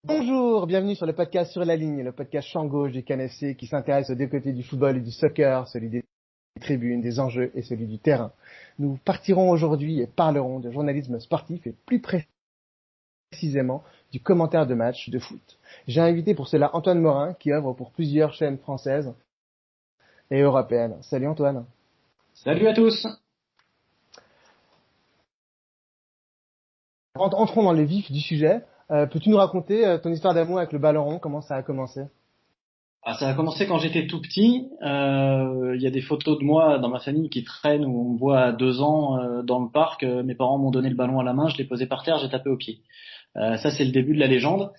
Bonjour, bienvenue sur le podcast Sur la ligne, le podcast champ gauche du CanFC qui s'intéresse aux deux côtés du football et du soccer, celui des tribunes, des enjeux et celui du terrain. Nous partirons aujourd'hui et parlerons de journalisme sportif et plus précisément du commentaire de matchs de foot. J'ai invité pour cela Antoine Morin qui œuvre pour plusieurs chaînes françaises et européennes. Salut Antoine. Salut à tous. Entrons dans le vif du sujet. Peux-tu nous raconter ton histoire d'amour avec le ballon rond, comment ça a commencé? Ça a commencé quand j'étais tout petit. Il y a des photos de moi dans ma famille qui traînent où on me voit à 2 ans dans le parc. Mes parents m'ont donné le ballon à la main, je l'ai posé par terre, j'ai tapé au pied. Ça c'est le début de la légende.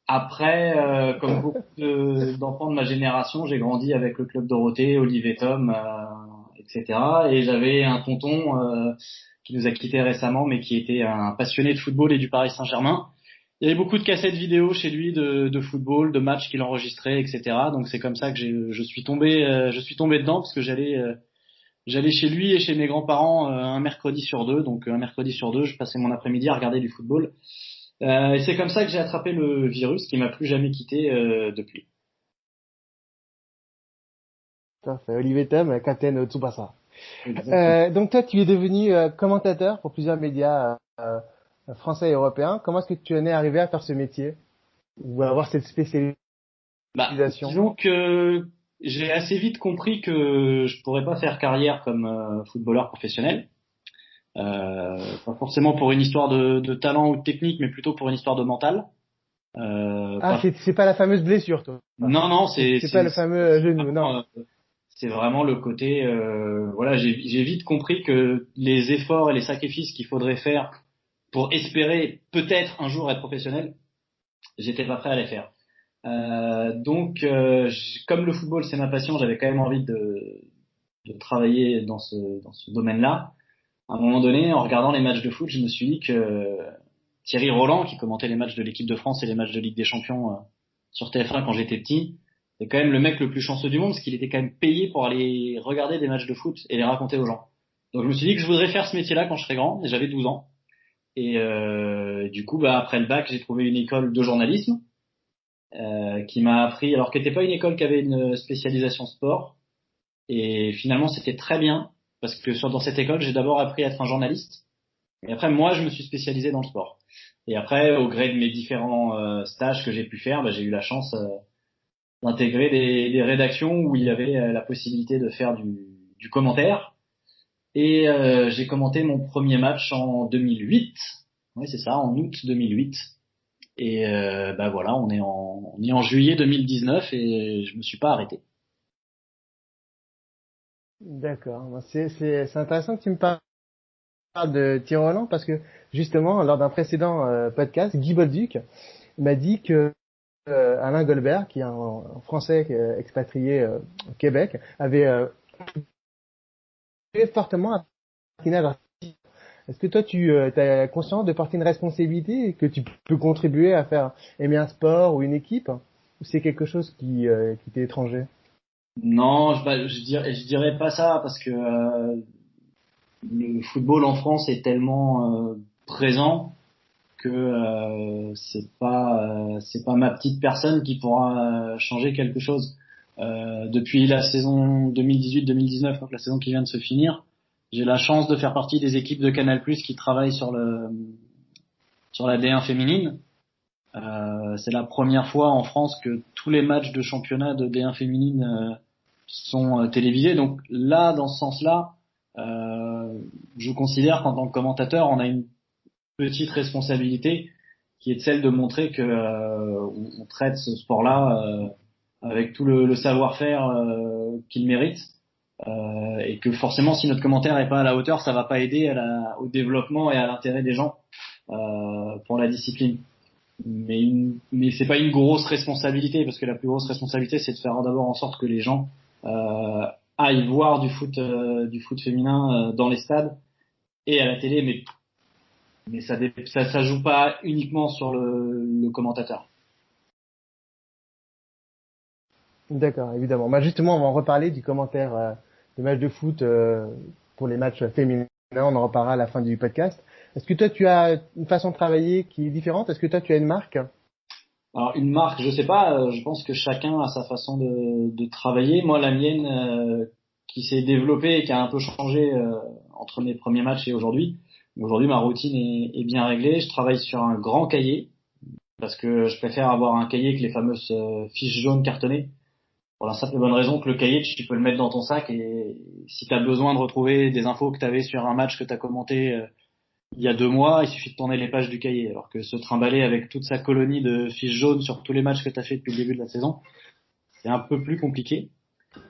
Après, comme beaucoup d'enfants de ma génération, j'ai grandi avec le club Dorothée, Olivier Tom, etc. Et j'avais un tonton qui nous a quittés récemment, mais qui était un passionné de football et du Paris Saint-Germain. Il y avait beaucoup de cassettes vidéo chez lui de football, de matchs qu'il enregistrait, etc. Donc c'est comme ça que je suis tombé dedans parce que j'allais chez lui et chez mes grands-parents un mercredi sur deux. Donc un mercredi sur deux, je passais mon après-midi à regarder du football. Et c'est comme ça que j'ai attrapé le virus qui m'a plus jamais quitté depuis. C'est Olivier Tom, Captain Tsubasa. Exactement. Donc toi, tu es devenu commentateur pour plusieurs médias français et européens. Comment est-ce que tu en es arrivé à faire ce métier ou à avoir cette spécialisation? Disons que j'ai assez vite compris que je pourrais pas faire carrière comme footballeur professionnel. Pas forcément pour une histoire de talent ou de technique, mais plutôt pour une histoire de mental. Ah, c'est pas la fameuse blessure, toi. Non, non, C'est pas le fameux genou, non. c'est vraiment le côté. Voilà, j'ai vite compris que les efforts et les sacrifices qu'il faudrait faire pour espérer peut-être un jour être professionnel, j'étais pas prêt à les faire. Comme le football c'est ma passion, j'avais quand même envie de travailler dans ce domaine-là. À un moment donné, en regardant les matchs de foot, je me suis dit que Thierry Roland, qui commentait les matchs de l'équipe de France et les matchs de Ligue des Champions sur TF1 quand j'étais petit, c'est quand même le mec le plus chanceux du monde parce qu'il était quand même payé pour aller regarder des matchs de foot et les raconter aux gens. Donc je me suis dit que je voudrais faire ce métier-là quand je serais grand, et j'avais 12 ans. Et du coup, après le bac, j'ai trouvé une école de journalisme qui m'a appris, alors qu'elle n'était pas une école qui avait une spécialisation sport. Et finalement, c'était très bien parce que dans cette école, j'ai d'abord appris à être un journaliste. Et après, moi, je me suis spécialisé dans le sport. Et après, au gré de mes différents stages que j'ai pu faire, j'ai eu la chance d'intégrer des rédactions où il y avait la possibilité de faire du commentaire. Et j'ai commenté mon premier match en 2008. Oui, c'est ça, en août 2008. Et voilà, on est en juillet 2019 et je me suis pas arrêté. D'accord. C'est intéressant que tu me parles de Thierry Roland parce que justement, lors d'un précédent podcast, Guy Bolduc m'a dit que Alain Golbert, qui est un Français expatrié au Québec, avait contribué fortement à Martinez. Est-ce que toi, tu as conscience de porter une responsabilité et que tu peux contribuer à faire aimer un sport ou une équipe, ou c'est quelque chose qui t'est étranger? Non, je dirais pas ça parce que le football en France est tellement présent que c'est pas ma petite personne qui pourra changer quelque chose. Depuis la saison 2018-2019, donc la saison qui vient de se finir, j'ai la chance de faire partie des équipes de Canal+ qui travaillent sur la D1 féminine. C'est la première fois en France que tous les matchs de championnat de D1 féminine sont télévisés. Donc là, dans ce sens-là, je considère qu'en tant que commentateur, on a une petite responsabilité qui est celle de montrer que on traite ce sport-là avec tout le savoir-faire qu'il mérite et que forcément si notre commentaire n'est pas à la hauteur, ça va pas aider au développement et à l'intérêt des gens pour la discipline. Mais c'est pas une grosse responsabilité parce que la plus grosse responsabilité c'est de faire d'abord en sorte que les gens euh, aillent voir du foot féminin dans les stades et à la télé, mais ça joue pas uniquement sur le commentateur. D'accord, évidemment. Justement, on va en reparler du commentaire de matchs de foot pour les matchs féminins. On en reparlera à la fin du podcast. Est-ce que toi, tu as une façon de travailler qui est différente? Est-ce que toi, tu as une marque? Alors une marque, je sais pas, je pense que chacun a sa façon de travailler. Moi, la mienne, qui s'est développée et qui a un peu changé entre mes premiers matchs et aujourd'hui. Aujourd'hui, ma routine est bien réglée. Je travaille sur un grand cahier parce que je préfère avoir un cahier que les fameuses fiches jaunes cartonnées. Pour la simple et bonne raison que le cahier, tu peux le mettre dans ton sac et si tu as besoin de retrouver des infos que tu avais sur un match que tu as commenté il y a 2 mois, il suffit de tourner les pages du cahier. Alors que se trimballer avec toute sa colonie de fiches jaunes sur tous les matchs que tu as fait depuis le début de la saison, c'est un peu plus compliqué.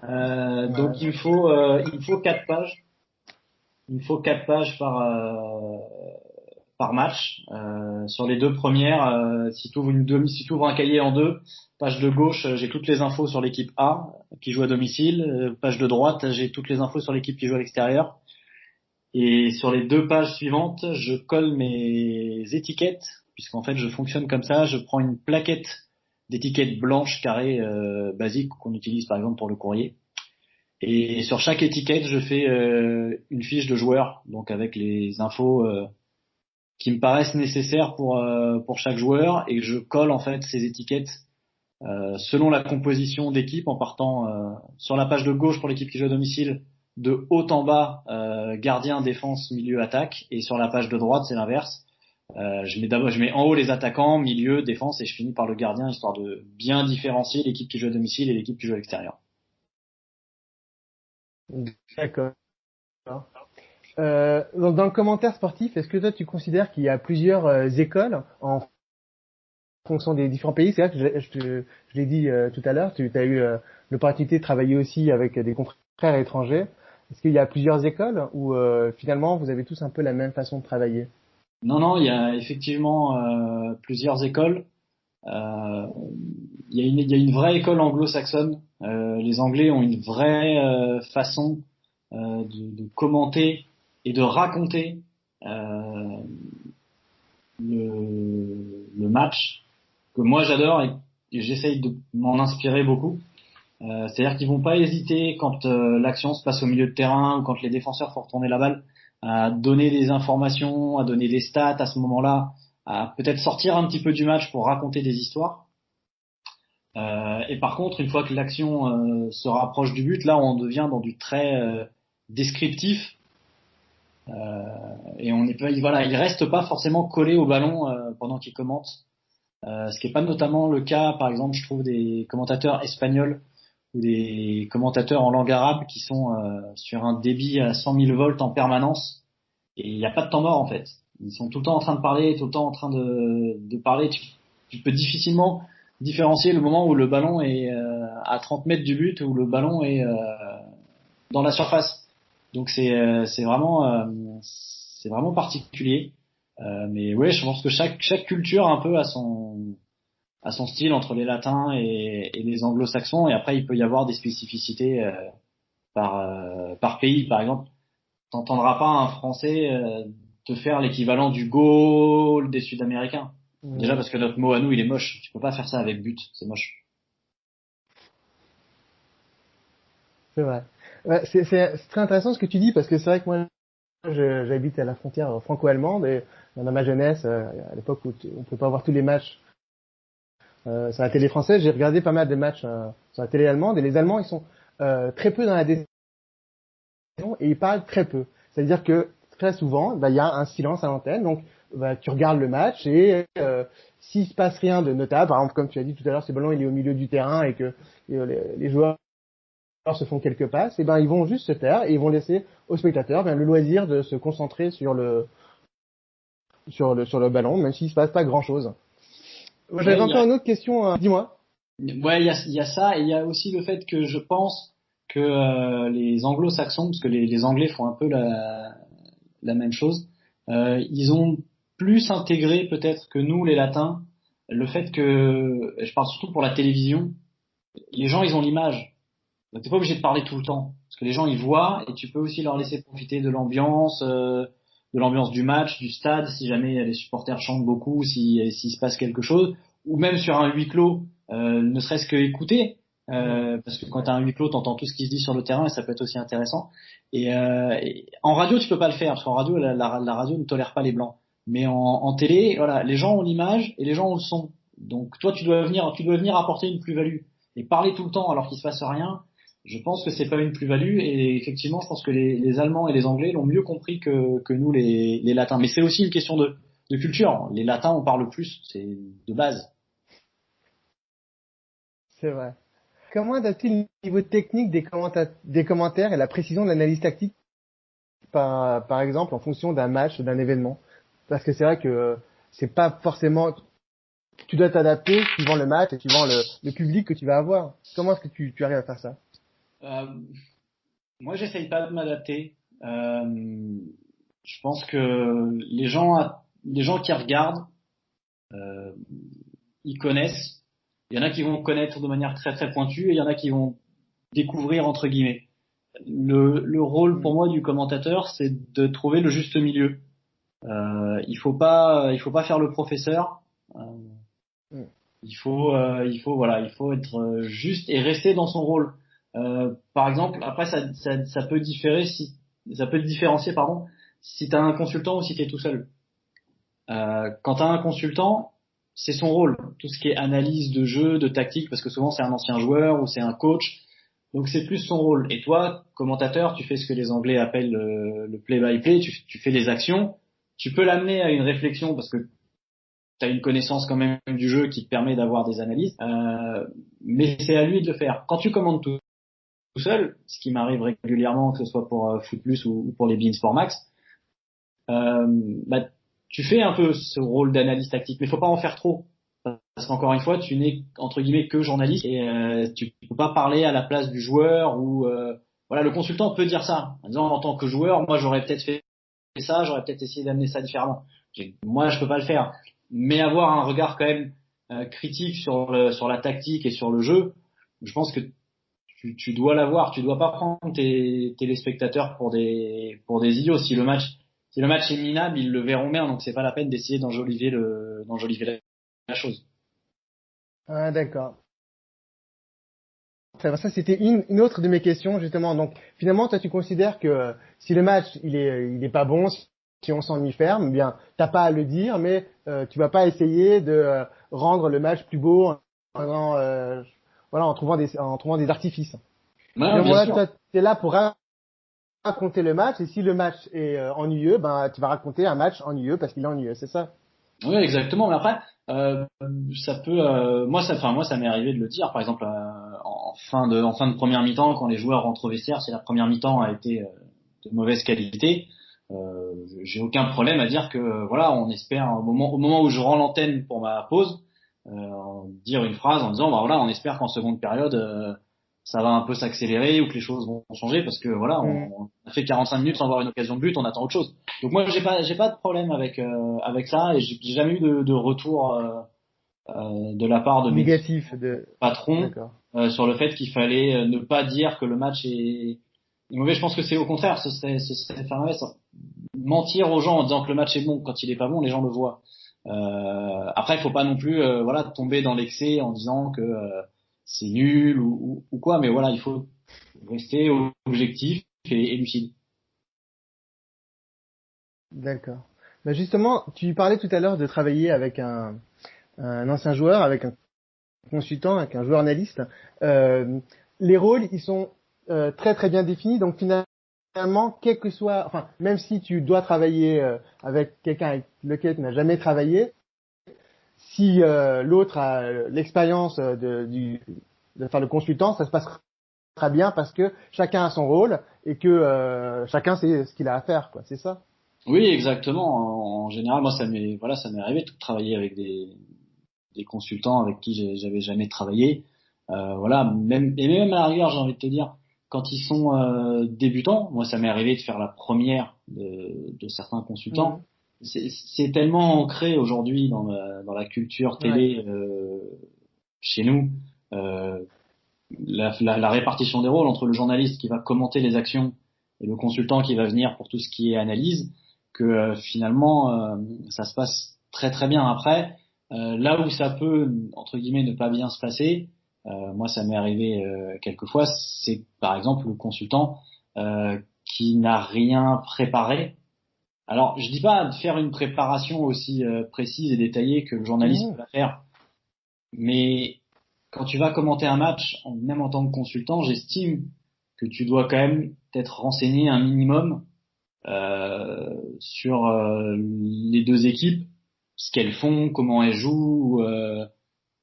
Ouais. Donc il me faut 4 pages. Il me faut 4 pages par match. Sur les 2 premières, si tu ouvres un cahier en deux, page de gauche, j'ai toutes les infos sur l'équipe A qui joue à domicile. Page de droite, j'ai toutes les infos sur l'équipe qui joue à l'extérieur. Et sur les 2 pages suivantes, je colle mes étiquettes, puisqu'en fait je fonctionne comme ça. Je prends une plaquette d'étiquettes blanches carrées basiques qu'on utilise par exemple pour le courrier. Et sur chaque étiquette, je fais une fiche de joueur, donc avec les infos qui me paraissent nécessaires pour chaque joueur, et je colle en fait ces étiquettes selon la composition d'équipe en partant sur la page de gauche pour l'équipe qui joue à domicile de haut en bas, gardien, défense, milieu, attaque, et sur la page de droite c'est l'inverse. Je mets en haut les attaquants, milieu, défense, et je finis par le gardien histoire de bien différencier l'équipe qui joue à domicile et l'équipe qui joue à l'extérieur. D'accord. Dans le commentaire sportif, est-ce que toi tu considères qu'il y a plusieurs écoles en fonction des différents pays? C'est vrai que je l'ai dit tout à l'heure, tu as eu l'opportunité de travailler aussi avec des confrères étrangers. Est-ce qu'il y a plusieurs écoles ou finalement vous avez tous un peu la même façon de travailler? Non, non, il y a effectivement plusieurs écoles. Euh, il y a une vraie école anglo-saxonne. Les Anglais ont une vraie façon de commenter et de raconter euh, le match que moi j'adore et j'essaye de m'en inspirer beaucoup. C'est-à-dire qu'ils vont pas hésiter quand l'action se passe au milieu de terrain ou quand les défenseurs font retourner la balle à donner des informations, à donner des stats à ce moment-là, à peut-être sortir un petit peu du match pour raconter des histoires. Et par contre, une fois que l'action se rapproche du but, là on devient dans du très descriptif et on est pas, voilà, il reste pas forcément collé au ballon pendant qu'il commente. Ce qui est pas notamment le cas, par exemple, je trouve des commentateurs espagnols ou des commentateurs en langue arabe qui sont sur un débit à 100 000 volts en permanence et il n'y a pas de temps mort en fait. Ils sont tout le temps en train de parler, tout le temps en train de parler. Tu peux difficilement différencier le moment où le ballon est à 30 mètres du but ou le ballon est dans la surface. Donc c'est vraiment particulier. Mais ouais, je pense que chaque culture un peu a son style entre les latins et les anglo-saxons et après il peut y avoir des spécificités par pays. Par exemple, t'entendras pas un Français te faire l'équivalent du goal des Sud-Américains. Déjà parce que notre mot à nous il est moche. Tu peux pas faire ça avec but, c'est moche. C'est vrai. Ouais, c'est très intéressant ce que tu dis parce que c'est vrai que moi j'habite à la frontière franco-allemande et dans ma jeunesse, à l'époque où on peut pas voir tous les matchs sur la télé française, j'ai regardé pas mal de matchs sur la télé allemande et les Allemands ils sont très peu dans la décision et ils parlent très peu. C'est-à-dire que très souvent, bah, il y a un silence à l'antenne, donc bah, tu regardes le match et s'il se passe rien de notable, par exemple comme tu as dit tout à l'heure, ce ballon il est au milieu du terrain et que les joueurs se font quelques passes, et ben ils vont juste se taire et ils vont laisser aux spectateurs le loisir de se concentrer sur le ballon, même s'il se passe pas grand chose. J'avais Ouais, encore une autre question, dis-moi. ouais, il y a ça et il y a aussi le fait que je pense que les anglo-saxons, parce que les anglais font un peu la même chose, ils ont plus intégré peut-être que nous les latins le fait que, je parle surtout pour la télévision, les gens ils ont l'image. Donc, t'es pas obligé de parler tout le temps, parce que les gens ils voient et tu peux aussi leur laisser profiter de l'ambiance du match, du stade, si jamais les supporters chantent beaucoup, s'il se passe quelque chose, ou même sur un huis clos, ne serait-ce que écouter, parce que quand t'as un huis clos, t'entends tout ce qui se dit sur le terrain et ça peut être aussi intéressant. Et en radio tu peux pas le faire, parce qu'en radio la radio ne tolère pas les blancs, mais en télé, voilà, les gens ont l'image et les gens ont le son. Donc toi, tu dois venir apporter une plus-value. Et parler tout le temps alors qu'il se passe rien, je pense que c'est pas une plus-value. Et effectivement, je pense que les Allemands et les Anglais l'ont mieux compris que nous, les Latins. Mais c'est aussi une question de culture. Les Latins, on parle plus, c'est de base. C'est vrai. Comment adapter le niveau technique des commentaires et la précision de l'analyse tactique, par exemple, en fonction d'un match, d'un événement? Parce que c'est vrai que c'est pas forcément, tu dois t'adapter suivant le match et suivant le public que tu vas avoir. Comment est-ce que tu arrives à faire ça? Euh, Moi, j'essaye pas de m'adapter. Je pense que les gens qui regardent, euh, ils connaissent. Il y en a qui vont connaître de manière très très pointue et il y en a qui vont découvrir entre guillemets. Le rôle pour moi du commentateur, c'est de trouver le juste milieu. Il faut pas faire le professeur. Euh, Mm. il faut être juste et rester dans son rôle. Par exemple, après ça peut différer si ça peut te différencier pardon si t'as un consultant ou si t'es tout seul. Quand t'as un consultant, c'est son rôle, tout ce qui est analyse de jeu, de tactique, parce que souvent c'est un ancien joueur ou c'est un coach, donc c'est plus son rôle. Et toi, commentateur, tu fais ce que les Anglais appellent le play-by-play, tu fais les actions, tu peux l'amener à une réflexion parce que tu as une connaissance quand même du jeu qui te permet d'avoir des analyses, mais c'est à lui de le faire. Quand tu commandes tout seul, ce qui m'arrive régulièrement, que ce soit pour Foot Plus ou pour les Bein Sport Max, euh, bah, tu fais un peu ce rôle d'analyse tactique, mais il faut pas en faire trop. Parce qu'encore une fois, tu n'es entre guillemets que journaliste et tu peux pas parler à la place du joueur ou voilà, le consultant peut dire ça en disant en tant que joueur, moi j'aurais peut-être fait ça, j'aurais peut-être essayé d'amener ça différemment. Moi, je peux pas le faire, mais avoir un regard quand même critique sur la tactique et sur le jeu, je pense que tu dois l'avoir. Tu dois pas prendre tes téléspectateurs pour des idiots. Si le match est minable, ils le verront bien, donc c'est pas la peine d'essayer d'enjoliver la chose. Ah, d'accord. Ça, c'était une autre de mes questions, justement. Donc, finalement, toi, tu considères que si le match, il est pas bon, si on s'ennuie ferme, eh bien, t'as pas à le dire, mais tu vas pas essayer de rendre le match plus beau voilà, en trouvant des artifices. Ouais, Donc, bien voilà, sûr. toi, t'es là pour raconter le match, et si le match est ennuyeux, ben, tu vas raconter un match ennuyeux parce qu'il est ennuyeux, c'est ça? Oui, exactement. Mais après, ça peut, moi, ça m'est arrivé de le dire. Par exemple, en fin de première mi-temps, quand les joueurs rentrent au vestiaire, si la première mi-temps a été de mauvaise qualité, j'ai aucun problème à dire que voilà, on espère au moment où je rends l'antenne pour ma pause, dire une phrase en disant, bah voilà, on espère qu'en seconde période, ça va un peu s'accélérer ou que les choses vont changer parce que voilà, Hmm. on a fait 45 minutes sans avoir une occasion de but, on attend autre chose. Donc moi j'ai pas de problème avec ça et j'ai jamais eu de retour de la part de mes Négatif de, patrons d'accord. sur le fait qu'il fallait ne pas dire que le match est mauvais. Je pense que c'est au contraire, ce serait faire l'inverse. Mentir aux gens en disant que le match est bon quand il est pas bon, les gens le voient. Après, il faut pas non plus voilà tomber dans l'excès en disant que c'est nul ou quoi, mais voilà, il faut rester objectif et lucide. D'accord. Ben justement, tu parlais tout à l'heure de travailler avec un ancien joueur, avec un consultant, avec un joueur analyste. Euh, les rôles, ils sont très très bien définis. Donc finalement, quel que soit, enfin, même si tu dois travailler avec quelqu'un avec lequel tu n'as jamais travaillé, si l'autre a l'expérience de faire le consultant, ça se passera bien parce que chacun a son rôle et que chacun sait ce qu'il a à faire, quoi. C'est ça? Oui, exactement. En général, moi, ça m'est arrivé de travailler avec des consultants avec qui j'avais jamais travaillé. Voilà, même à la rigueur, j'ai envie de te dire, quand ils sont débutants, moi, ça m'est arrivé de faire la première de certains consultants. Mhm. C'est tellement ancré aujourd'hui dans la culture Ouais. télé chez nous. Euh, la répartition des rôles entre le journaliste qui va commenter les actions et le consultant qui va venir pour tout ce qui est analyse, que finalement ça se passe très très bien. Après, là où ça peut entre guillemets ne pas bien se passer, moi ça m'est arrivé quelques fois, c'est par exemple le consultant qui n'a rien préparé. Alors je dis pas de faire une préparation aussi précise et détaillée que le journaliste Mhm. peut la faire, Mais quand tu vas commenter un match, même en tant que consultant, j'estime que tu dois quand même t'être renseigné un minimum sur les deux équipes, ce qu'elles font, comment elles jouent,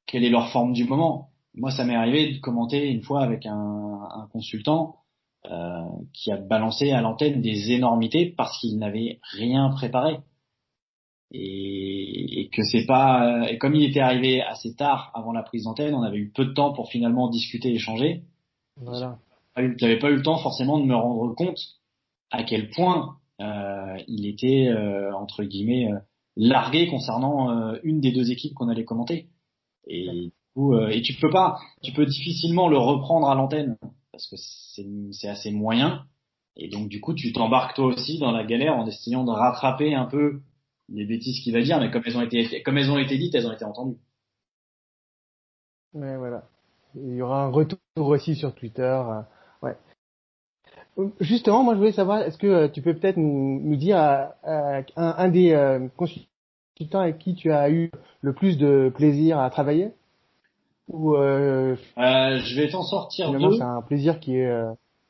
quelle est leur forme du moment. Moi, ça m'est arrivé de commenter une fois avec un consultant qui a balancé à l'antenne des énormités parce qu'il n'avait rien préparé. Et que c'est pas et comme il était arrivé assez tard avant la prise d'antenne, on avait eu peu de temps pour finalement discuter, échanger. Voilà. J'avais pas eu le temps forcément de me rendre compte à quel point il était entre guillemets largué concernant une des deux équipes qu'on allait commenter. Et du coup, et tu peux difficilement le reprendre à l'antenne parce que c'est assez moyen. Et donc du coup, tu t'embarques toi aussi dans la galère en essayant de rattraper un peu les bêtises qu'il va dire, mais comme elles ont été dites, elles ont été entendues. Ouais, voilà. Il y aura un retour aussi sur Twitter. Ouais. Justement, moi je voulais savoir, est-ce que tu peux peut-être nous dire un des consultants avec qui tu as eu le plus de plaisir à travailler? Ou Je vais t'en sortir finalement c'est deux. un plaisir qui est...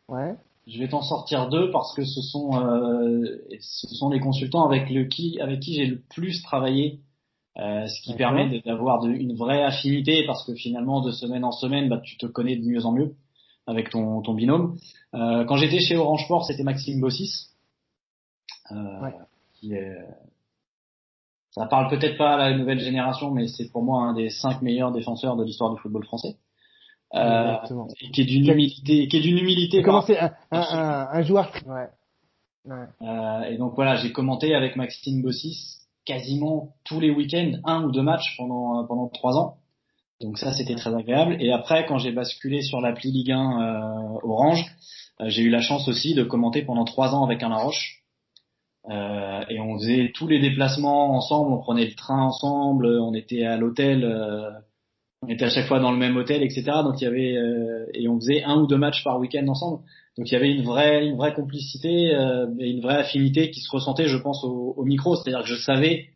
ouais, Je vais t'en sortir deux parce que ce sont les consultants avec qui j'ai le plus travaillé, ce qui d'accord. permet d'avoir une vraie affinité parce que finalement de semaine en semaine, bah, tu te connais de mieux en mieux avec ton binôme. Quand j'étais chez Orange Sport, c'était Maxime Bossis, Ouais, qui est, ça parle peut-être pas à la nouvelle génération, mais c'est pour moi un des 5 meilleurs défenseurs de l'histoire du football français. Euh, exactement. et qui est d'une humilité Comment par c'est rapport à un joueur... Ouais, ouais. et donc voilà, j'ai commenté avec Maxime Bossis quasiment tous les week-ends, un ou deux matchs pendant 3 ans. Donc ça, c'était Ouais. très agréable. Et après, quand j'ai basculé sur l'appli Ligue 1 Orange, j'ai eu la chance aussi de commenter pendant 3 ans avec Alain Roche. Et on faisait tous les déplacements ensemble, on prenait le train ensemble, on était à l'hôtel, on était à chaque fois dans le même hôtel, etc. Donc il y avait et on faisait un ou deux matchs par week-end ensemble. Donc il y avait une vraie complicité et une vraie affinité qui se ressentait, je pense, au micro. C'est-à-dire que je savais,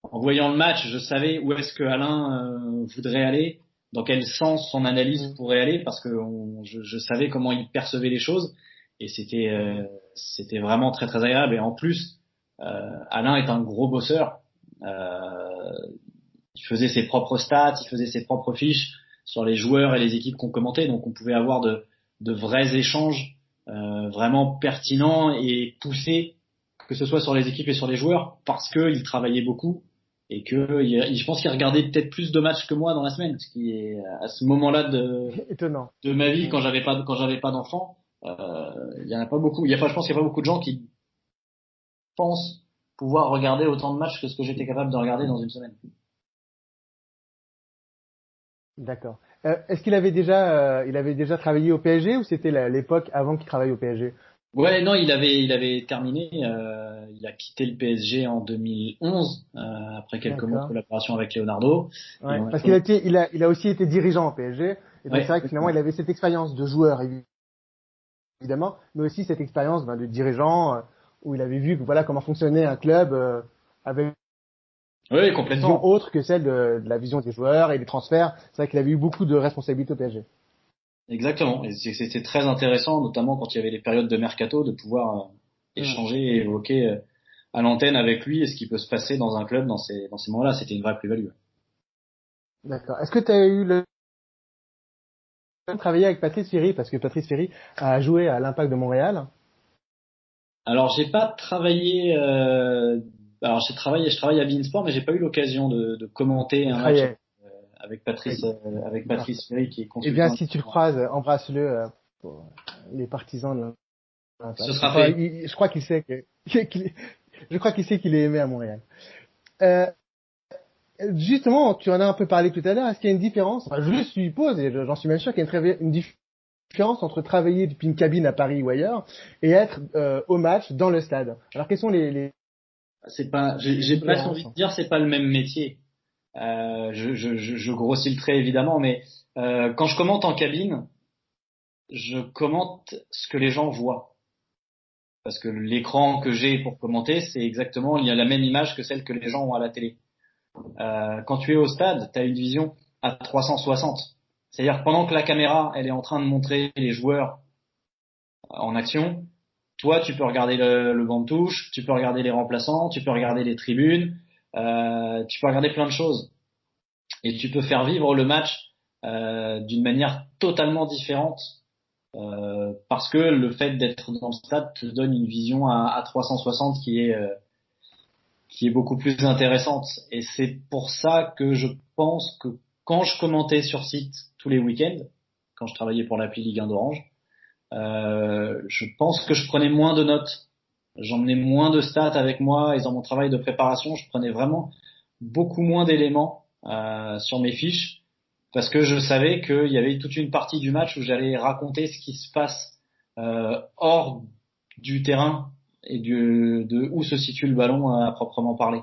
en voyant le match, je savais où est-ce que Alain voudrait aller, dans quel sens son analyse Mm. pourrait aller, parce que je savais comment il percevait les choses. Et c'était vraiment très très agréable. Et en plus, Alain est un gros bosseur. Euh, il faisait ses propres stats, il faisait ses propres fiches sur les joueurs et les équipes qu'on commentait, donc on pouvait avoir de vrais échanges vraiment pertinents et poussés, que ce soit sur les équipes et sur les joueurs, parce qu'il travaillait beaucoup et que je pense qu'il regardait peut-être plus de matchs que moi dans la semaine, ce qui est à ce moment-là Étonnant. de ma vie Ouais. quand j'avais pas d'enfant, il y en a pas beaucoup. Il y a pas, je pense qu'il y a pas beaucoup de gens qui pensent pouvoir regarder autant de matchs que ce que j'étais capable de regarder dans une semaine. D'accord. Est-ce il avait déjà travaillé au PSG ou c'était l'époque avant qu'il travaille au PSG? Ouais, non, il avait terminé. Il a quitté le PSG en 2011 après quelques mois de D'accord. collaboration avec Leonardo. Et Ouais. on a Parce qu'il a commencé. été, il a aussi été dirigeant au PSG. Et donc c'est Ouais, vrai que finalement il avait cette expérience de joueur évidemment, mais aussi cette expérience de dirigeant où il avait vu que voilà comment fonctionnait un club avec oui, une vision complètement, autre que celle de la vision des joueurs et des transferts. C'est vrai qu'il avait eu beaucoup de responsabilités au PSG. exactement. Et c'était très intéressant, notamment quand il y avait les périodes de mercato, de pouvoir Hmm. échanger et évoquer à l'antenne avec lui et ce qui peut se passer dans un club dans ces moments-là. C'était une vraie plus-value. D'accord. Est-ce que tu as eu le temps de travailler avec Patrice Ferry parce que Patrice Ferry a joué à l'Impact de Montréal? Alors, j'ai pas travaillé. Alors, je travaille à Beansport, mais j'ai pas eu l'occasion de commenter De un match travailler avec, avec parfait. Patrice Ferry, qui est Eh bien, consultant. si tu le croises, embrasse-le pour les partisans de Ce l'Impact. sera fait. Je crois qu'il sait je crois qu'il sait qu'il est aimé à Montréal. Euh, Justement, tu en as un peu parlé tout à l'heure. Est-ce qu'il y a une différence? Enfin, je suppose, et j'en suis même sûr qu'il y a une différence entre travailler depuis une cabine à Paris ou ailleurs et être au match dans le stade. Alors, quelles sont C'est pas, les j'ai presque envie différences? de dire, c'est pas le même métier. Je grossis le trait évidemment, mais quand je commente en cabine, je commente ce que les gens voient. Parce que l'écran que j'ai pour commenter, c'est exactement, il y a la même image que celle que les gens ont à la télé. Quand tu es au stade, tu as une vision. à 360. C'est-à-dire que pendant que la caméra, elle est en train de montrer les joueurs en action, toi, tu peux regarder le banc de touche, tu peux regarder les remplaçants, tu peux regarder les tribunes, tu peux regarder plein de choses. Et tu peux faire vivre le match d'une manière totalement différente parce que le fait d'être dans le stade te donne une vision à 360 qui est beaucoup plus intéressante. Et c'est pour ça que je pense que quand je commentais sur site tous les week-ends, quand je travaillais pour l'appli Ligue 1 d'Orange, je pense que je prenais moins de notes. J'emmenais moins de stats avec moi et dans mon travail de préparation, je prenais vraiment beaucoup moins d'éléments sur mes fiches parce que je savais qu'il y avait toute une partie du match où j'allais raconter ce qui se passe hors du terrain et de où se situe le ballon à proprement parler.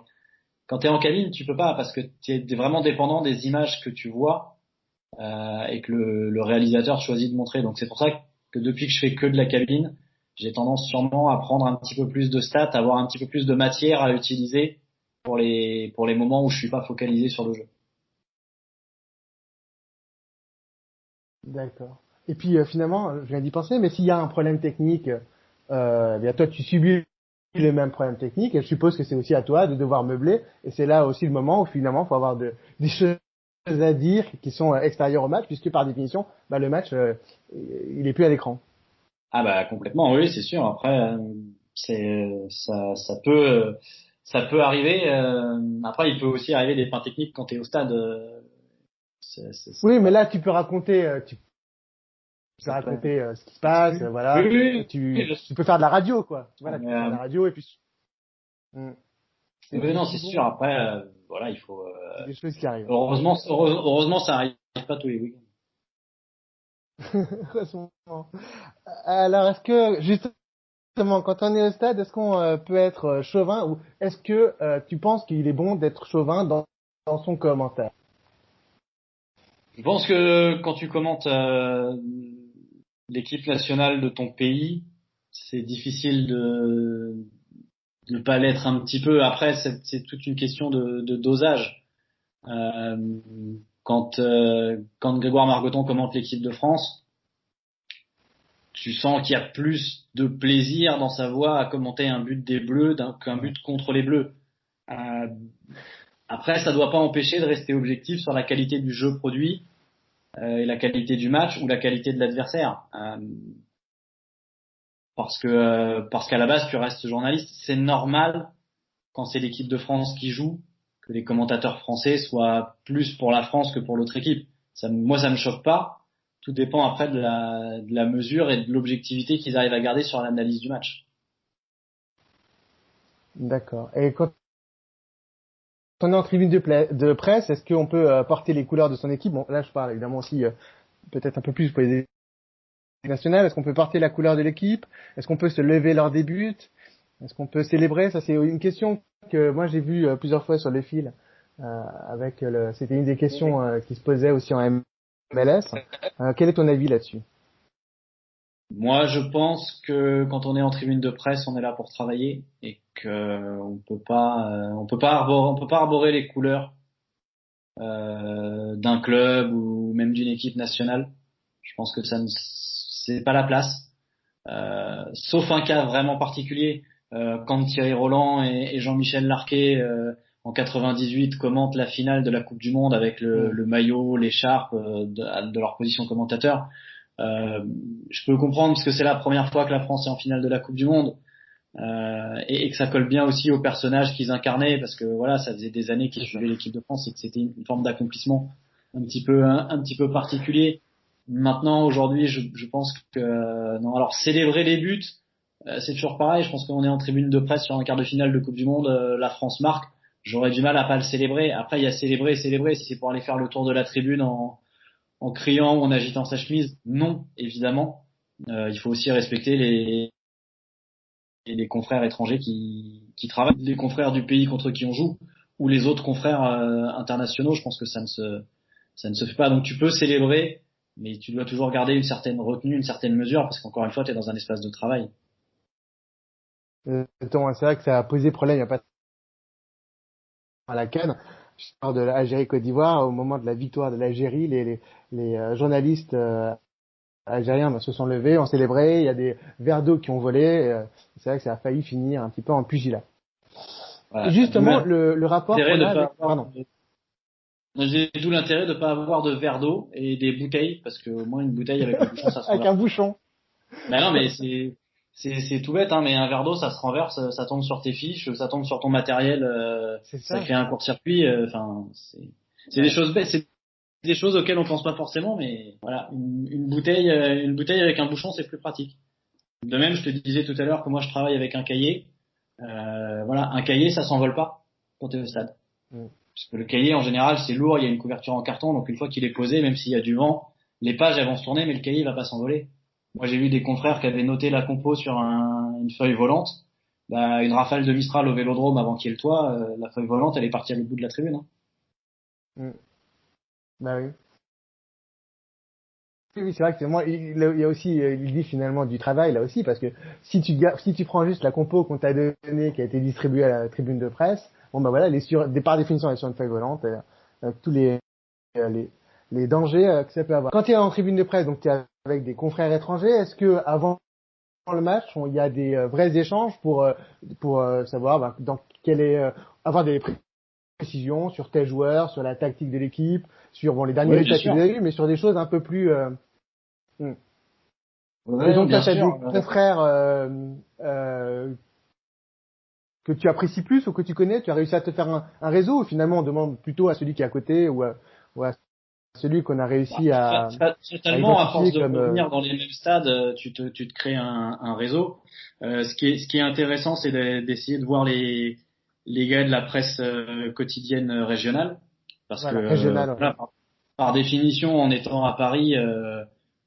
Quand tu es en cabine, tu peux pas parce que tu es vraiment dépendant des images que tu vois et que le réalisateur choisit de montrer. Donc c'est pour ça que depuis que je fais que de la cabine, j'ai tendance sûrement à prendre un petit peu plus de stats, à avoir un petit peu plus de matière à utiliser pour les moments où je suis pas focalisé sur le jeu. D'accord. Et puis finalement, je viens d'y penser, mais s'il y a un problème technique, bien toi tu subis le même problème technique, et je suppose que c'est aussi à toi de devoir meubler, et c'est là aussi le moment où finalement il faut avoir des choses à dire qui sont extérieures au match, puisque par définition, bah, le match il est plus à l'écran. Ah bah complètement, oui, c'est sûr. Après, ça peut arriver. Après, il peut aussi arriver des fins techniques quand tu es au stade. Oui, mais Voilà. là tu peux raconter, tu peux Ça peut... raconter ce qui se passe, Oui, voilà. oui, oui, Tu peux faire de la radio, quoi. Voilà, tu mais, peux faire de la radio et puis. Hmm. Et oui, puis non, c'est sûr. souvent, Après, voilà, il faut. c'est des choses qui arrivent. Heureusement, ça arrive pas tous les week-ends. Heureusement. Alors, est-ce que justement, quand on est au stade, est-ce qu'on peut être chauvin ou est-ce que tu penses qu'il est bon d'être chauvin dans son commentaire? Je pense que quand tu commentes l'équipe nationale de ton pays, c'est difficile de pas l'être un petit peu. Après, c'est toute une question de dosage. Euh, quand Grégoire Margoton commente l'équipe de France, tu sens qu'il y a plus de plaisir dans sa voix à commenter un but des Bleus qu'un but contre les Bleus. Euh, Après, ça doit pas empêcher de rester objectif sur la qualité du jeu produit et la qualité du match ou la qualité de l'adversaire. Parce qu'à la base, tu restes journaliste. C'est normal quand c'est l'équipe de France qui joue que les commentateurs français soient plus pour la France que pour l'autre équipe. Moi, ça me choque pas. Tout dépend après de la mesure et de l'objectivité qu'ils arrivent à garder sur l'analyse du match. D'accord. Et quand on est en tribune de presse, est-ce qu'on peut porter les couleurs de son équipe? Bon, là, je parle évidemment aussi peut-être un peu plus pour les équipes nationales. Est-ce qu'on peut porter la couleur de l'équipe? Est-ce qu'on peut se lever lors des buts? Est-ce qu'on peut célébrer? Ça, c'est une question que moi j'ai vue plusieurs fois sur le fil. C'était une des questions qui se posait aussi en MLS. Quel est ton avis là-dessus? Moi, je pense que quand on est en tribune de presse, on est là pour travailler et que on peut pas arborer les couleurs d'un club ou même d'une équipe nationale. Je pense que c'est pas la place, sauf un cas vraiment particulier. Quand Thierry Roland et Jean-Michel Larquet en 98 commentent la finale de la Coupe du Monde avec Hmm. le maillot, l'écharpe de leur position commentateur. Euh, je peux comprendre parce que c'est la première fois que la France est en finale de la Coupe du Monde et que ça colle bien aussi aux personnages qu'ils incarnaient parce que voilà, ça faisait des années qu'ils C'est ça. suivaient l'équipe de France et que c'était une forme d'accomplissement un petit peu particulier. Maintenant, aujourd'hui, je pense que non. Alors célébrer les buts, c'est toujours pareil. Je pense qu'on est en tribune de presse sur un quart de finale de Coupe du Monde, la France marque. J'aurais du mal à pas le célébrer. Après, il y a célébrer et célébrer. Si c'est pour aller faire le tour de la tribune en criant ou en agitant sa chemise, non, évidemment. Il faut aussi respecter les confrères étrangers qui travaillent, les confrères du pays contre qui on joue, ou les autres confrères internationaux. Je pense que ça ne se fait pas. Donc tu peux célébrer, mais tu dois toujours garder une certaine retenue, une certaine mesure, parce qu'encore une fois, tu es dans un espace de travail. C'est vrai que ça a posé problème il n'y a pas à la CAN. lors de l'Algérie-Côte d'Ivoire, au moment de la victoire de l'Algérie, les journalistes algériens se sont levés, ont célébré, il y a des verres d'eau qui ont volé. C'est vrai que ça a failli finir un petit peu en pugilat. Voilà. Justement, le rapport qu'on a avec... Pardon. D'où l'intérêt de pas avoir de verre d'eau et des bouteilles, parce que au moins une bouteille avec un bouchon, ça se Avec renverse. un bouchon. Ben non, mais c'est tout bête, hein, mais un verre d'eau, ça se renverse, ça tombe sur tes fiches, ça tombe sur ton matériel, C'est ça ça. crée un court-circuit. Enfin, c'est des choses bêtes, c'est des choses auxquelles on pense pas forcément, mais voilà, une bouteille avec un bouchon, c'est plus pratique. De même, je te disais tout à l'heure que moi je travaille avec un cahier. Voilà, un cahier, ça s'envole pas quand t'es au stade. Parce que le cahier, en général, c'est lourd, il y a une couverture en carton, donc une fois qu'il est posé, même s'il y a du vent, les pages elles vont se tourner, mais le cahier il va pas s'envoler. Moi, j'ai vu des confrères qui avaient noté la compo sur une feuille volante. Bah, une rafale de Mistral au Vélodrome avant qu'il y ait le toit, la feuille volante, elle est partie à l'autre bout de la tribune. Hein. Bah oui. Oui, c'est vrai que c'est moi. Il y a aussi, il dit finalement du travail là aussi, parce que si tu prends juste la compo qu'on t'a donnée, qui a été distribuée à la tribune de presse, bon bah voilà, par définition, elle est sur une feuille volante, avec tous les dangers que ça peut avoir. Quand tu es en tribune de presse, donc tu es avec des confrères étrangers, est-ce que avant le match, il y a des vrais échanges pour savoir dans quel est avoir des précisions sur tel joueur, sur la tactique de l'équipe, sur les derniers résultats que vous avez eu, mais sur des choses un peu plus Ouais, et donc bien tu as sûr. des confrères que tu apprécies plus ou que tu connais, tu as réussi à te faire un réseau, ou finalement on demande plutôt à celui qui est à côté ou à celui qu'on a réussi à Totalement, à force de comme revenir dans les mêmes stades, tu te crées un réseau. Ce qui est intéressant, c'est d'essayer de voir les gars de la presse quotidienne régionale, parce voilà, que régional. voilà, par définition, en étant à Paris,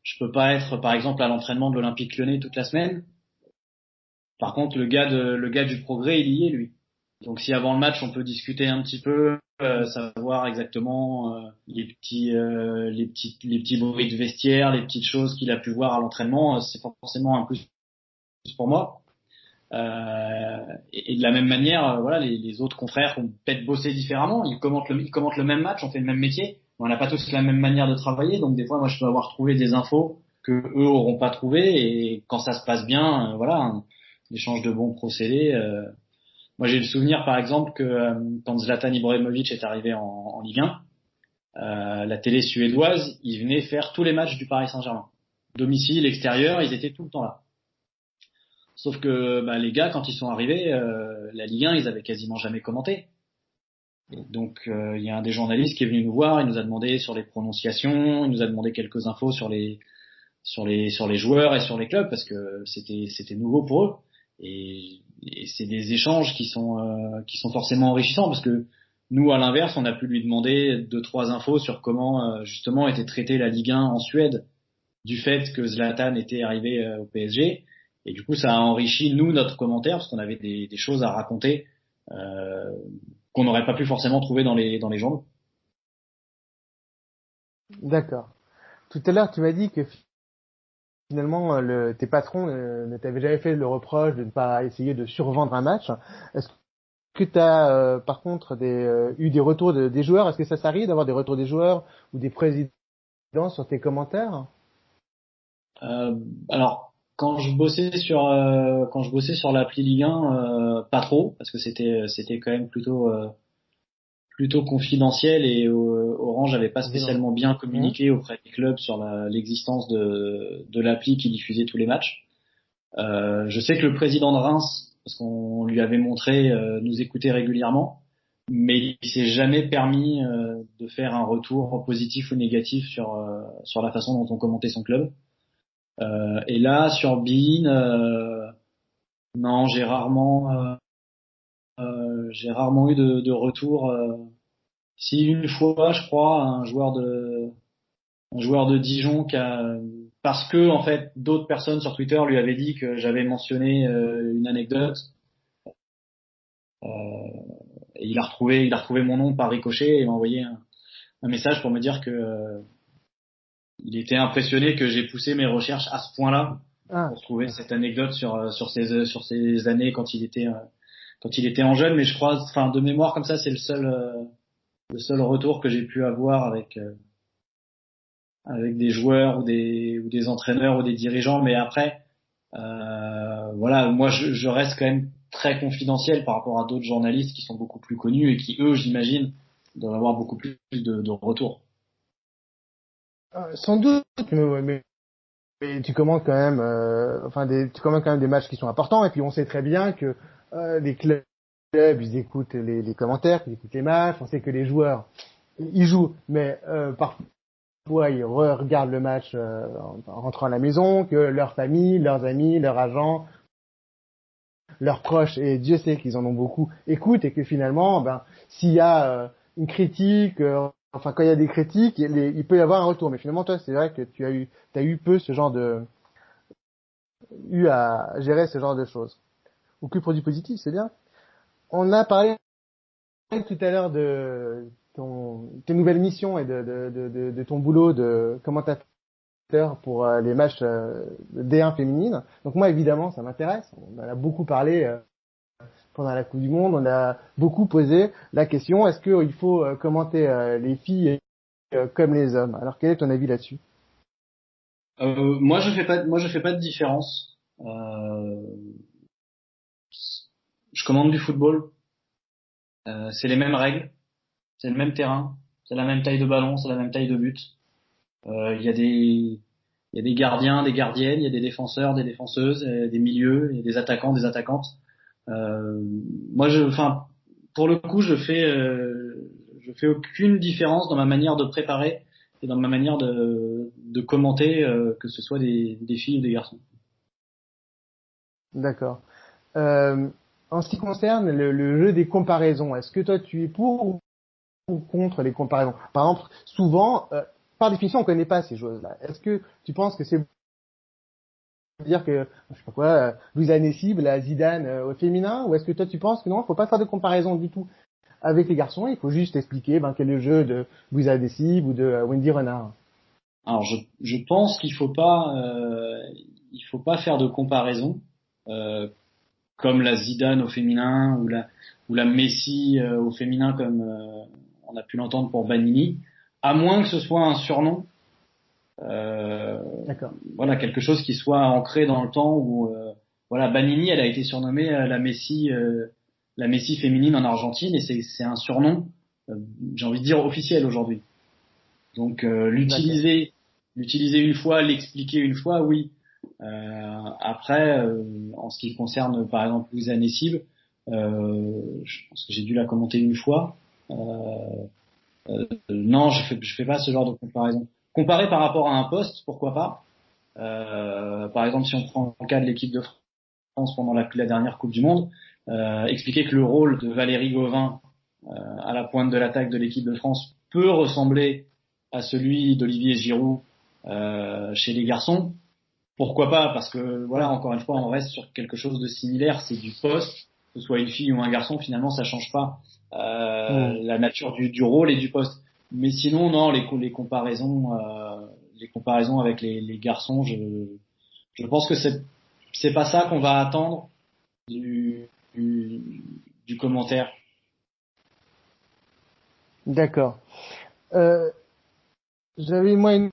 je peux pas être, par exemple, à l'entraînement de l'Olympique Lyonnais toute la semaine. Par contre, le gars du Progrès, il y est lui. Donc si avant le match on peut discuter un petit peu, savoir exactement les petits bruits de vestiaire, les petites choses qu'il a pu voir à l'entraînement, c'est forcément un plus pour moi. Et de la même manière, voilà, les autres confrères ont peut-être bossé différemment, ils commentent le même match, on fait le même métier, on n'a pas tous la même manière de travailler, donc des fois moi je peux avoir trouvé des infos que eux auront pas trouvé, et quand ça se passe bien, voilà, un échange de bons procédés. Moi, j'ai le souvenir, par exemple, que quand Zlatan Ibrahimovic est arrivé en Ligue 1, la télé suédoise, ils venaient faire tous les matchs du Paris Saint-Germain. Domicile, extérieur, ils étaient tout le temps là. Sauf que les gars, quand ils sont arrivés, la Ligue 1, ils avaient quasiment jamais commenté. Et donc, il y a un des journalistes qui est venu nous voir, il nous a demandé sur les prononciations, il nous a demandé quelques infos sur les joueurs et sur les clubs, parce que c'était nouveau pour eux. Et c'est des échanges qui sont forcément enrichissants, parce que nous, à l'inverse, on a pu lui demander 2-3 infos sur comment justement était traitée la Ligue 1 en Suède, du fait que Zlatan était arrivé au PSG. Et du coup, ça a enrichi nous notre commentaire, parce qu'on avait des choses à raconter qu'on n'aurait pas pu forcément trouver dans les journaux. D'accord. Tout à l'heure, tu m'as dit que finalement, tes patrons ne t'avaient jamais fait le reproche de ne pas essayer de survendre un match. Est-ce que tu as, par contre, eu des retours des joueurs? Est-ce que ça s'arrive d'avoir des retours des joueurs ou des présidents sur tes commentaires? Alors, quand je bossais sur l'appli Ligue 1, pas trop, parce que c'était quand même plutôt confidentiel, et Orange n'avait pas spécialement bien communiqué auprès des clubs sur l'existence de l'appli qui diffusait tous les matchs. Je sais que le président de Reims, parce qu'on lui avait montré, nous écoutait régulièrement, mais il s'est jamais permis de faire un retour positif ou négatif sur la façon dont on commentait son club. Et là, sur Bein, non, j'ai rarement eu de retour. Si une fois, je crois, un joueur de Dijon parce que en fait d'autres personnes sur Twitter lui avaient dit que j'avais mentionné une anecdote, et il a retrouvé mon nom par ricochet et m'a envoyé un message pour me dire que il était impressionné que j'ai poussé mes recherches à ce point-là pour trouver cette anecdote sur ses années quand il était en jeune. Mais je crois, enfin de mémoire comme ça, c'est le seul retour que j'ai pu avoir avec des joueurs ou des entraîneurs ou des dirigeants. Mais après, voilà, moi je reste quand même très confidentiel par rapport à d'autres journalistes qui sont beaucoup plus connus et qui eux, j'imagine, doivent avoir beaucoup plus de retours. Sans doute, mais tu commandes quand même, tu commandes quand même des matchs qui sont importants. Et puis on sait très bien que les clubs, ils écoutent les commentaires, ils écoutent les matchs. On sait que les joueurs, ils jouent, mais parfois ils regardent le match en rentrant à la maison, que leur famille, leurs amis, leurs agents, leurs proches, et Dieu sait qu'ils en ont beaucoup, écoutent, et que finalement, s'il y a une critique, quand il y a des critiques, il peut y avoir un retour. Mais finalement, toi, c'est vrai que t'as eu peu eu à gérer ce genre de choses. Ou que pour du positif, c'est bien. On a parlé tout à l'heure de tes nouvelles missions et de ton boulot de commentateur pour les matchs de D1 féminine. Donc moi, évidemment, ça m'intéresse. On en a beaucoup parlé pendant la Coupe du Monde. On a beaucoup posé la question, est-ce qu'il faut commenter les filles comme les hommes? Alors, quel est ton avis là-dessus? Moi je fais pas de différence. Je commande du football. C'est les mêmes règles, c'est le même terrain, c'est la même taille de ballon, c'est la même taille de but. Il y a des gardiens, des gardiennes, il y a des défenseurs, des défenseuses, des milieux, il y a des attaquants, des attaquantes. Euh, enfin, pour le coup, je fais aucune différence dans ma manière de préparer et dans ma manière de commenter, que ce soit des filles ou des garçons. D'accord. Euh, En ce qui concerne le jeu des comparaisons, est-ce que toi tu es pour ou contre les comparaisons? Par exemple, souvent, par définition, on connaît pas ces choses-là. Est-ce que tu penses que c'est dire que, je sais pas quoi, Louisa Nessib, la Zidane au féminin, ou est-ce que toi tu penses que non, il faut pas faire de comparaison du tout avec les garçons, il faut juste expliquer quel est le jeu de Louisa Nessib ou de Wendy Renard? Alors, je pense il faut pas faire de comparaison, euh, comme la Zidane au féminin ou la Messi au féminin, comme on a pu l'entendre pour Banini, à moins que ce soit un surnom. D'accord. Voilà, quelque chose qui soit ancré dans le temps où voilà, Banini, elle a été surnommée la Messi féminine en Argentine, et c'est un surnom, euh, j'ai envie de dire officiel aujourd'hui. Donc D'accord. l'utiliser une fois, l'expliquer une fois, oui. Après, en ce qui concerne par exemple Louisa Nessib, je pense que j'ai dû la commenter une fois. Non, je fais pas ce genre de comparaison. Comparer par rapport à un poste, pourquoi pas. Par exemple, si on prend le cas de l'équipe de France pendant la dernière Coupe du Monde, expliquer que le rôle de Valérie Gauvin à la pointe de l'attaque de l'équipe de France peut ressembler à celui d'Olivier Giroud chez les garçons. Pourquoi pas? Parce que voilà, Ouais. encore une fois, on reste sur quelque chose de similaire. C'est du poste, que ce soit une fille ou un garçon. Finalement, ça change pas Hmm. la nature du rôle et du poste. Mais sinon, non, les comparaisons avec les garçons, je pense que c'est pas ça qu'on va attendre du, du commentaire. D'accord. Euh, J'avais moi une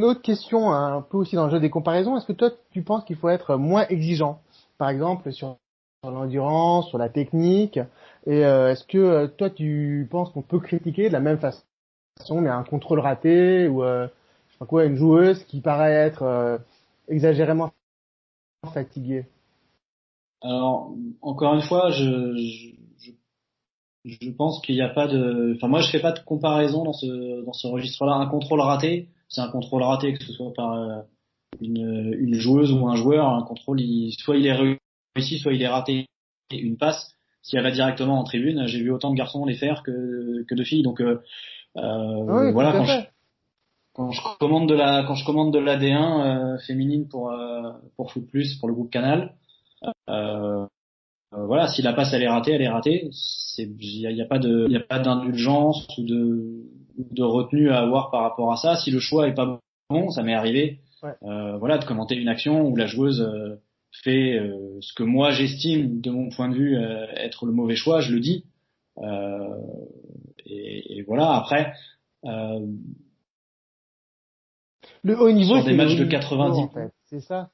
autre question un peu aussi dans le jeu des comparaisons. Est-ce que toi tu penses qu'il faut être moins exigeant, par exemple sur l'endurance, sur la technique, et est-ce que toi tu penses qu'on peut critiquer de la même façon, mais un contrôle raté ou je sais pas quoi, une joueuse qui paraît être exagérément fatiguée? Alors, encore une fois, je pense qu'il n'y a pas de, enfin moi je fais pas de comparaison dans ce registre-là. Un contrôle raté, c'est un contrôle raté, que ce soit par une joueuse ou un joueur. Un contrôle, soit il est réussi, soit il est raté. Et une passe, si elle va directement en tribune, j'ai vu autant de garçons les faire que de filles. Donc Oui, tout voilà, à fait. quand je commande de l'AD1 féminine pour Foot Plus, pour le groupe Canal. Euh, voilà, si la passe elle est ratée, elle est ratée. Il y a pas d'indulgence ou de retenue à avoir par rapport à ça. Si le choix est pas bon, ça m'est arrivé, Ouais. voilà, de commenter une action où la joueuse fait ce que moi j'estime, de mon point de vue, être le mauvais choix. Je le dis. Et voilà. Après, le haut niveau, sur c'est des le matchs haut de niveau, 90 en minutes. fait. C'est ça.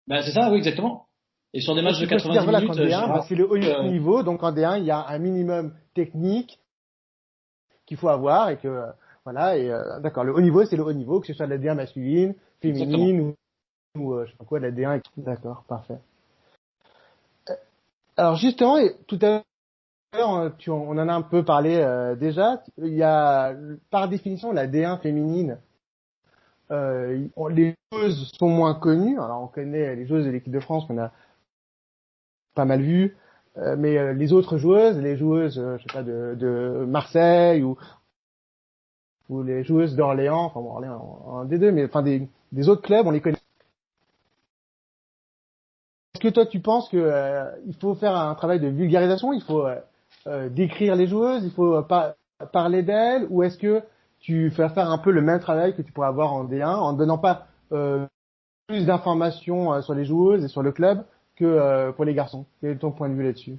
Bah c'est ça, oui, exactement. Et sur des Donc, matchs de tu considères, 90 voilà, qu'en minutes, D1, bah, c'est le haut euh, niveau. Donc, en D1, il y a un minimum technique qu'il faut avoir et que, voilà, et, d'accord. Le haut niveau, c'est le haut niveau, que ce soit de la D1 masculine, exactement. féminine ou je sais pas quoi, de la D1. D'accord, parfait. Alors, justement, et tout à l'heure, on en a un peu parlé déjà. Il y a, par définition, la D1 féminine. Les joueuses sont moins connues. Alors, on connaît les joueuses de l'équipe de France qu'on a pas mal vues. Mais les autres joueuses, les joueuses, je sais pas, de Marseille ou les joueuses d'Orléans, enfin bon, Orléans un des deux, mais enfin des autres clubs, on les connaît. Est-ce que toi tu penses que il faut faire un travail de vulgarisation, il faut décrire les joueuses, il faut parler d'elles, ou est-ce que tu fais faire un peu le même travail que tu pourrais avoir en D1 en ne donnant pas plus d'informations sur les joueuses et sur le club que pour les garçons? Quel est ton point de vue là-dessus?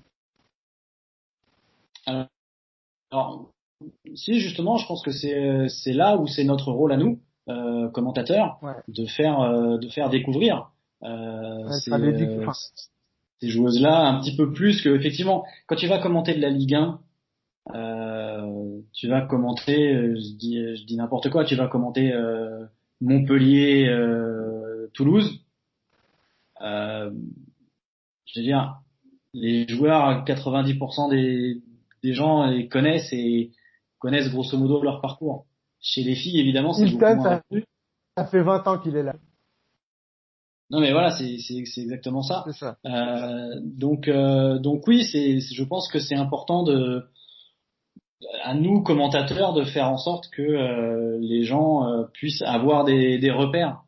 Alors, si justement, je pense que c'est là où c'est notre rôle à nous, commentateurs, Ouais, de faire découvrir ouais, faire de enfin, ces joueuses-là un petit peu plus que effectivement quand tu vas commenter de la Ligue 1, tu vas commenter, je dis n'importe quoi, tu vas commenter Montpellier, Toulouse. Euh, je veux dire, les joueurs, 90% des gens les connaissent et connaissent grosso modo leur parcours. Chez les filles, évidemment, c'est beaucoup Hilton, moins répandu. ça fait 20 ans qu'il est là. Non, mais voilà, c'est exactement ça. C'est ça. Donc oui, je pense que c'est important à nous commentateurs de faire en sorte que les gens puissent avoir des repères,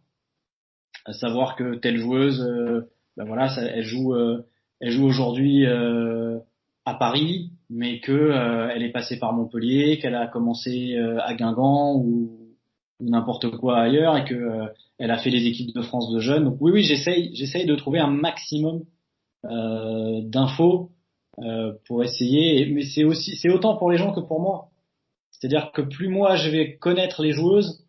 à savoir que telle joueuse, ben voilà, elle joue aujourd'hui à Paris, mais que elle est passée par Montpellier, qu'elle a commencé à Guingamp ou n'importe quoi ailleurs, et que elle a fait les équipes de France de jeunes. Donc oui, j'essaye de trouver un maximum d'infos pour essayer. Mais c'est autant pour les gens que pour moi. C'est-à-dire que plus moi je vais connaître les joueuses,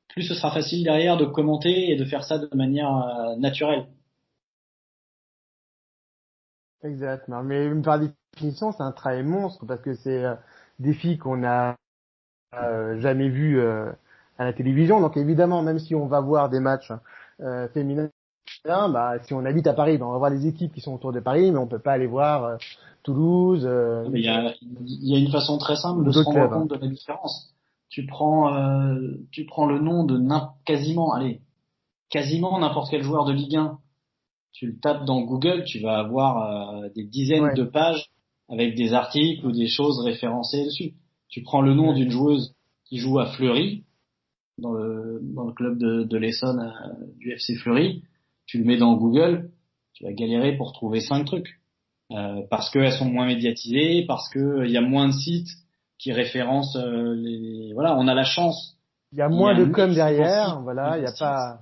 plus ce sera facile derrière de commenter et de faire ça de manière naturelle. Exactement. Mais par définition, c'est un travail monstre parce que c'est des filles qu'on a jamais vues à la télévision. Donc évidemment, même si on va voir des matchs féminins, bah, si on habite à Paris, bah, on va voir les équipes qui sont autour de Paris, mais on peut pas aller voir Toulouse Mais il y a une façon très simple ou de se d'autres rendre clubs. Hein. compte de la différence. Tu prends le nom de quasiment n'importe quel joueur de Ligue 1. Tu le tapes dans Google, tu vas avoir des dizaines Ouais. de pages avec des articles ou des choses référencées dessus. Tu prends le nom Ouais. d'une joueuse qui joue à Fleury, dans le club de l'Essonne, du FC Fleury, tu le mets dans Google, tu vas galérer pour trouver 5 trucs. Parce qu'elles sont moins médiatisées, parce que il y a moins de sites qui référencent voilà, on a la chance Il y a qu'il y ait moins de un com excellent derrière, site voilà. Il y a sites. pas.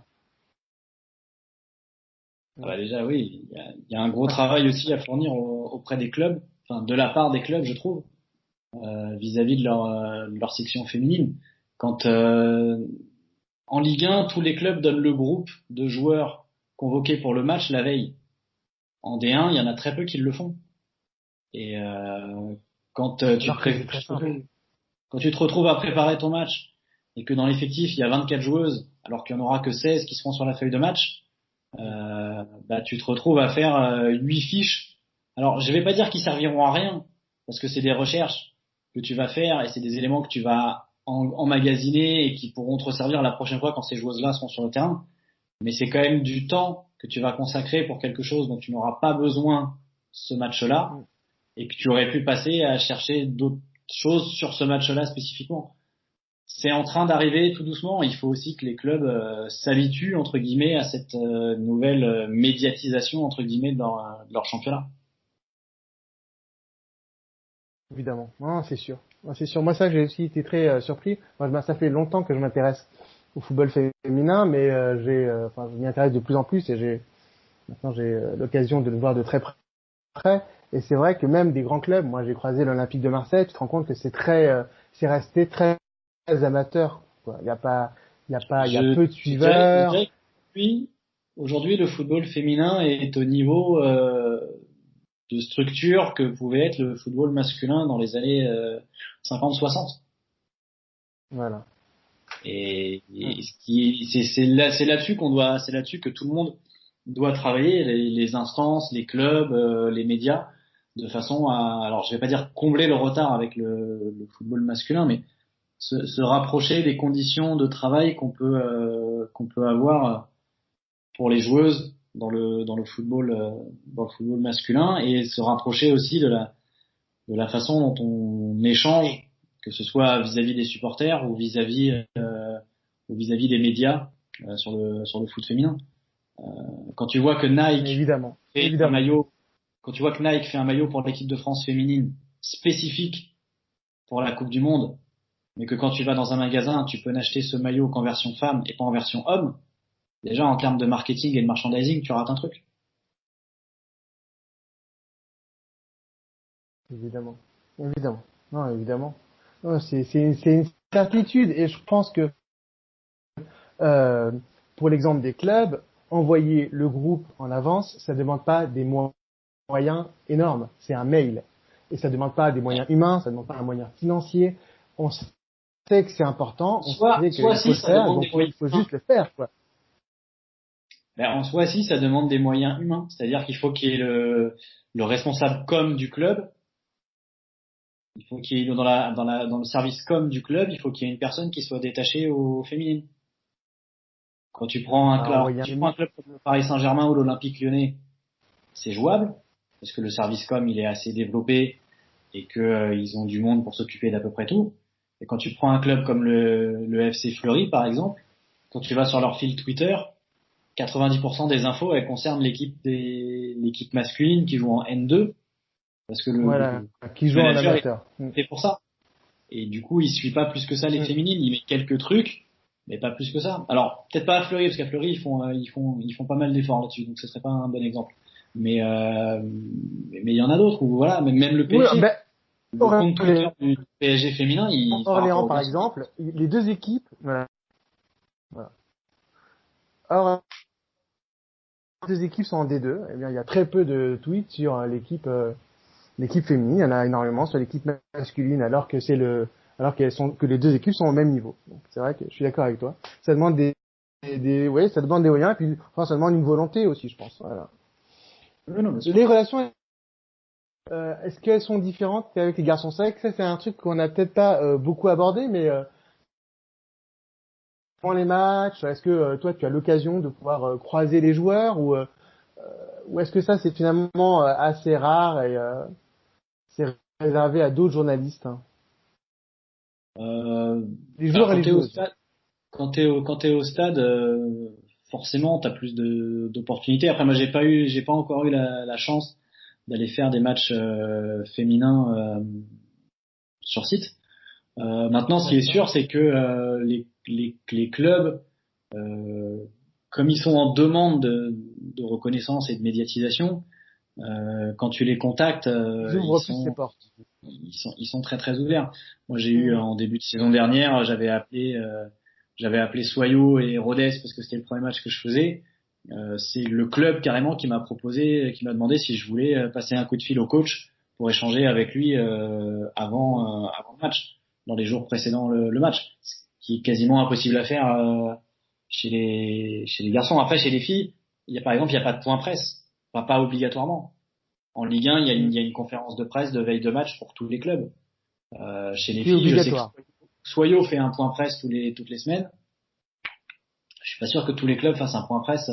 Ah bah déjà oui, il y a un gros travail aussi à fournir auprès des clubs, enfin de la part des clubs, je trouve, vis-à-vis de leur section féminine. Quand en Ligue 1, tous les clubs donnent le groupe de joueurs convoqués pour le match la veille. En D1, il y en a très peu qui le font. Et quand Alors que c'est très simple. quand tu te retrouves à préparer ton match et que dans l'effectif il y a 24 joueuses alors qu'il n'y en aura que 16 qui seront sur la feuille de match, bah tu te retrouves à faire 8 fiches. Alors je vais pas dire qu'ils serviront à rien parce que c'est des recherches que tu vas faire et c'est des éléments que tu vas emmagasiner et qui pourront te servir la prochaine fois quand ces joueuses-là seront sur le terrain. Mais c'est quand même du temps que tu vas consacrer pour quelque chose dont tu n'auras pas besoin ce match-là Mm. et que tu aurais pu passer à chercher d'autres choses sur ce match-là spécifiquement. C'est en train d'arriver tout doucement. Il faut aussi que les clubs s'habituent entre guillemets à cette nouvelle médiatisation entre guillemets de leur championnat. Évidemment. Non, c'est sûr. Non, c'est sûr. Moi, ça, j'ai aussi été très surpris. Moi, ça fait longtemps que je m'intéresse au football féminin, mais enfin, je m'y intéresse de plus en plus et maintenant j'ai l'occasion de le voir de très près. Et c'est vrai que même des grands clubs, moi j'ai croisé l'Olympique de Marseille, tu te rends compte que c'est resté très amateur, quoi. Il y a peu de Je suiveurs. dirais que aujourd'hui, le football féminin est au niveau de structure que pouvait être le football masculin dans les années 50-60. Voilà. Et ce qui, c'est là-dessus c'est là-dessus que tout le monde doit travailler, les instances, les clubs, les médias, de façon à, alors je vais pas dire combler le retard avec le football masculin, mais se rapprocher des conditions de travail qu'on peut avoir pour les joueuses dans le football masculin, et se rapprocher aussi de la façon dont on échange, que ce soit vis-à-vis des supporters ou vis-à-vis des médias sur le foot féminin. Quand tu vois que Nike Évidemment, fait un évidemment. maillot, quand tu vois que Nike fait un maillot pour l'équipe de France féminine spécifique pour la Coupe du Monde, mais que quand tu vas dans un magasin, tu peux n'acheter ce maillot qu'en version femme et pas en version homme, déjà en termes de marketing et de merchandising, tu rates un truc. Évidemment. Évidemment. Non, évidemment. Non, c'est une certitude et je pense que euh, pour l'exemple des clubs, envoyer le groupe en avance, ça ne demande pas des moyens énormes. C'est un mail. Et ça ne demande pas des moyens humains, ça ne demande pas un moyen financier. On sait que c'est important, on sait Soit qu'il faut si le ça faire, demande donc des il moyens faut humains, juste le faire, quoi. ben en soi si ça demande des moyens humains, c'est-à-dire qu'il faut qu'il y ait le responsable com du club, il faut qu'il y ait dans le service com du club, il faut qu'il y ait une personne qui soit détachée aux féminines. Quand tu prends un À club, envoyer un tu prends un email. club comme le Paris Saint-Germain ou l'Olympique Lyonnais, c'est jouable parce que le service com il est assez développé et que ils ont du monde pour s'occuper d'à peu près tout. Et quand tu prends un club comme le FC Fleury par exemple, quand tu vas sur leur fil Twitter, 90% des infos elles concernent l'équipe masculine qui joue en N2 parce que Voilà. le Qui joue en manager est amateur. fait pour ça. Et du coup, il suit pas plus que ça les Mm. féminines, il met quelques trucs, mais pas plus que ça. Alors, peut-être pas à Fleury, parce qu'à Fleury, ils font pas mal d'efforts là-dessus, donc ce serait pas un bon exemple. Mais il y en a d'autres où, voilà, même le Oui, PSG, ben, le compte Twitter du PSG féminin, par rapport Orléans, aux par garçons, exemple, les deux équipes, voilà. Voilà. Or, les deux équipes sont en D2. Eh bien, il y a très peu de tweets sur l'équipe féminine. Il y en a énormément sur l'équipe masculine, alors que les deux équipes sont au même niveau. Donc, c'est vrai que je suis d'accord avec toi. Ça demande ouais, ça demande des moyens, et puis, enfin, ça demande une volonté aussi, je pense. Voilà. non, bien sûr. Les relations, est-ce qu'elles sont différentes qu'avec les garçons? C'est vrai que ça, c'est un truc qu'on n'a peut-être pas beaucoup abordé, mais pendant les matchs, est-ce que toi, tu as l'occasion de pouvoir croiser les joueurs ou est-ce que ça, c'est finalement assez rare et c'est réservé à d'autres journalistes, hein, Euh, les alors joueurs et les joueuses? quand t'es au stade, forcément, t'as plus d'opportunités. Après, moi, j'ai pas encore eu la chance d'aller faire des matchs féminins sur site. Maintenant, ce qui est D'accord. sûr, c'est que les clubs, euh, comme ils sont en demande de reconnaissance et de médiatisation, quand tu les contactes, Ils ouvrent plus les portes. ils sont très très ouverts. Moi, j'ai eu Hmm. en début de saison dernière, j'avais appelé Soyo et Rodez parce que c'était le premier match que je faisais. C'est le club carrément qui m'a proposé, qui m'a demandé si je voulais passer un coup de fil au coach pour échanger avec lui avant le match, dans les jours précédant le match, ce qui est quasiment impossible à faire chez les garçons. Après, chez les filles, par exemple, il n'y a pas de point presse, enfin, pas obligatoirement. En Ligue 1, Hmm. il y a une conférence de presse de veille de match pour tous les clubs. Chez les Qui est filles, je sais que obligatoire. Soyo fait un point presse toutes les semaines. Je suis pas sûr que tous les clubs fassent un point presse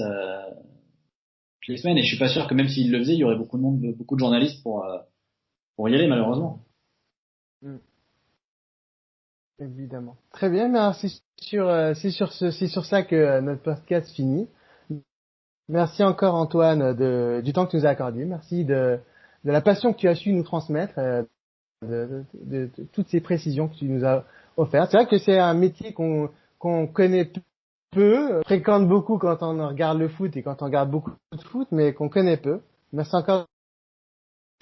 toutes les semaines, et je suis pas sûr que même s'ils le faisaient, il y aurait beaucoup de monde, beaucoup de journalistes pour y aller malheureusement. Hmm. Évidemment. Très bien, mais c'est sur ça que notre podcast finit. Merci encore Antoine du temps que tu nous as accordé. Merci de la passion que tu as su nous transmettre, de toutes ces précisions que tu nous as offertes. C'est vrai que c'est un métier qu'on connaît peu, fréquente beaucoup quand on regarde le foot et quand on regarde beaucoup de foot, mais qu'on connaît peu. Merci encore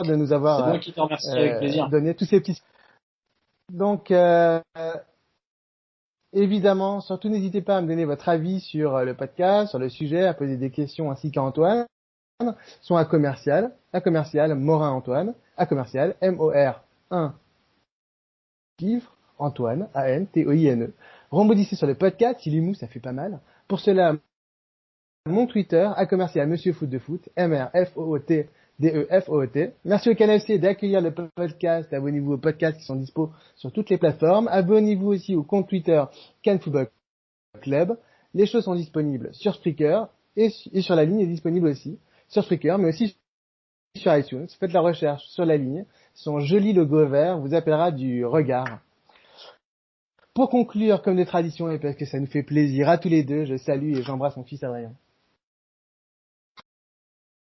de nous C'est avoir moi qui te remercie avec plaisir. donné tous ces petits. Donc, évidemment, surtout n'hésitez pas à me donner votre avis sur le podcast, sur le sujet, à poser des questions ainsi qu'à Antoine. Sont à commercial Morin Antoine, à commercial MOR1 livre Antoine ANTOINE. Rebondissez sur le podcast, il est mou, ça fait pas mal. Pour cela, mon Twitter, à commercial Monsieur Foot de Foot, MRFOOT DEFOOT. Merci au KNFC d'accueillir le podcast. Abonnez-vous aux podcasts qui sont dispo sur toutes les plateformes. Abonnez-vous aussi au compte Twitter Cannes Football Club. Les choses sont disponibles sur Spreaker et sur la ligne est disponible aussi sur Spreaker, mais aussi sur iTunes. Faites la recherche sur la ligne. Son joli logo vert vous appellera du regard. Pour conclure, comme de tradition, et parce que ça nous fait plaisir à tous les deux, je salue et j'embrasse mon fils Adrien.